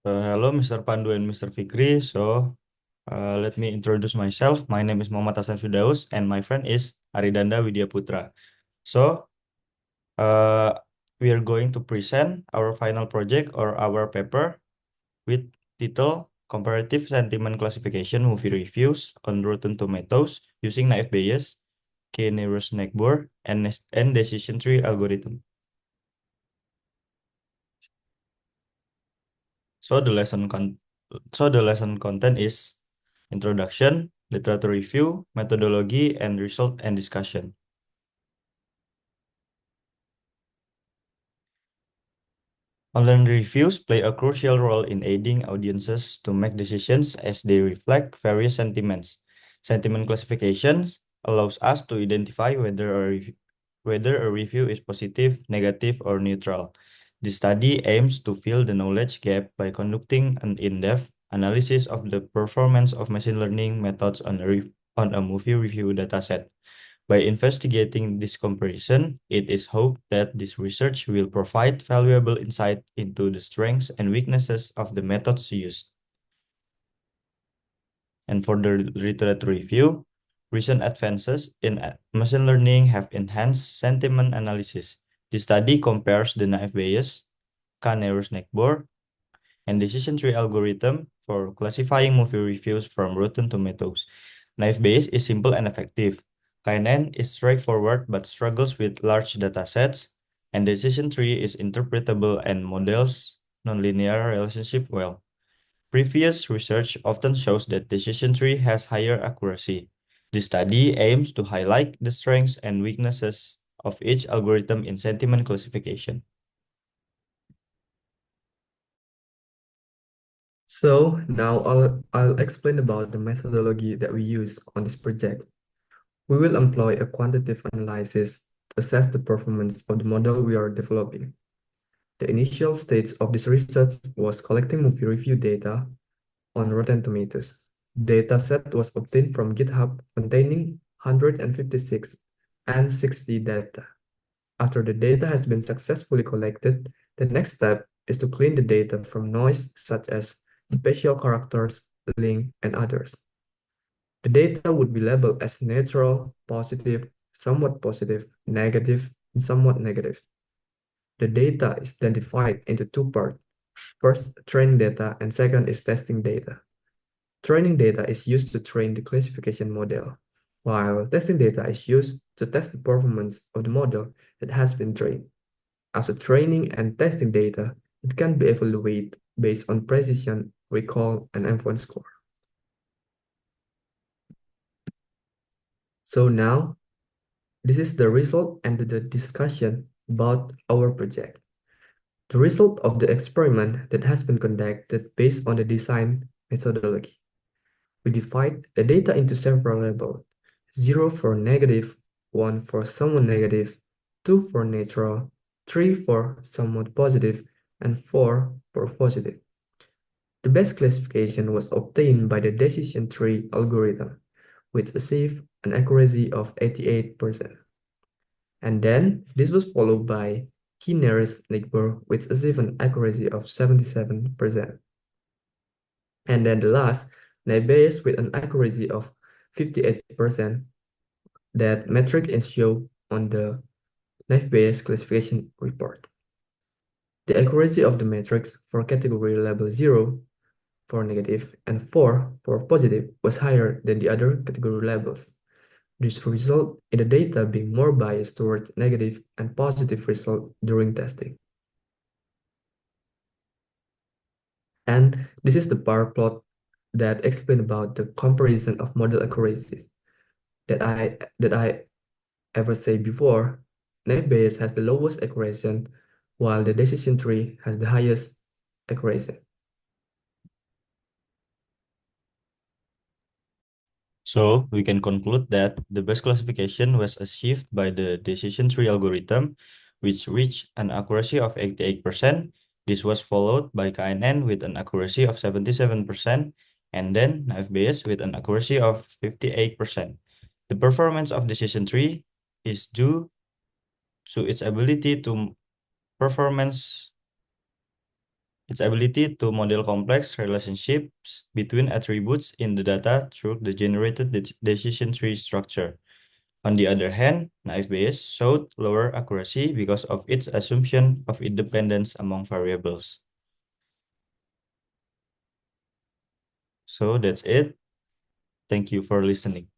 Hello, Mr. Pandu and Mr. Fikri. Let me introduce myself. My name is Muhammad Hasan Firdaus, and my friend is Aridanda Widya Putra. So, uh, we are going to present our final project or our paper with title Comparative Sentiment Classification Movie Reviews on Rotten Tomatoes using naive Bayes, K-nearest neighbor, and decision tree algorithm. So the lesson con so the lesson content is introduction, literature review, methodology, and result and discussion. Online reviews play a crucial role in aiding audiences to make decisions as they reflect various sentiments. Sentiment classifications allows us to identify whether a review is positive, negative, or neutral. The study aims to fill the knowledge gap by conducting an in-depth analysis of the performance of machine learning methods on a movie review dataset. By investigating this comparison, it is hoped that this research will provide valuable insight into the strengths and weaknesses of the methods used. And for the literature review, recent advances in machine learning have enhanced sentiment analysis. The study compares the naive Bayes, K-nearest neighbor, and decision tree algorithm for classifying movie reviews from Rotten Tomatoes. Naive Bayes is simple and effective. KNN is straightforward but struggles with large datasets, and decision tree is interpretable and models nonlinear relationship well. Previous research often shows that decision tree has higher accuracy. The study aims to highlight the strengths and weaknesses of each algorithm in sentiment classification. So now I'll explain about the methodology that we use on this project. We will employ a quantitative analysis to assess the performance of the model we are developing. The initial stage of this research was collecting movie review data on Rotten Tomatoes. Data set was obtained from GitHub containing 156 and 60 data. After the data has been successfully collected, the next step is to clean the data from noise such as special characters, link, and others. The data would be labeled as neutral, positive, negative, and somewhat negative. The data is then divided into two parts. First, training data, and second is testing data. Training data is used to train the classification model, while testing data is used to test the performance of the model that has been trained. After training and testing data, it can be evaluated based on precision, recall, and endpoint score. So now, this is the result and the discussion about our project. The result of the experiment that has been conducted based on the design methodology. We divide the data into several labels: 0 for negative, 1 for somewhat negative, 2 for neutral, 3 for somewhat positive, and 4 for positive. The best classification was obtained by the decision tree algorithm, which achieved an accuracy of 88%. And then this was followed by key nearest neighbor, which achieved an accuracy of 77%. And then the last, Bayes with an accuracy of 58%. That metric is shown on the Bayes classification report. The accuracy of the metrics for category level 0 for negative and 4 for positive was higher than the other category levels. This result in the data being more biased towards negative and positive result during testing. And this is the bar plot that explain about the comparison of model accuracies that I ever say before. Bayes has the lowest accuracy, while the decision tree has the highest accuracy. So we can conclude that the best classification was achieved by the decision tree algorithm, which reached an accuracy of 88%. This was followed by KNN with an accuracy of 77%, and then naive Bayes with an accuracy of 58%. The performance of decision tree is due to its ability to performance its ability to model complex relationships between attributes in the data through the generated decision tree structure. On the other hand, naive Bayes showed lower accuracy because of its assumption of independence among variables. So that's it. Thank you for listening.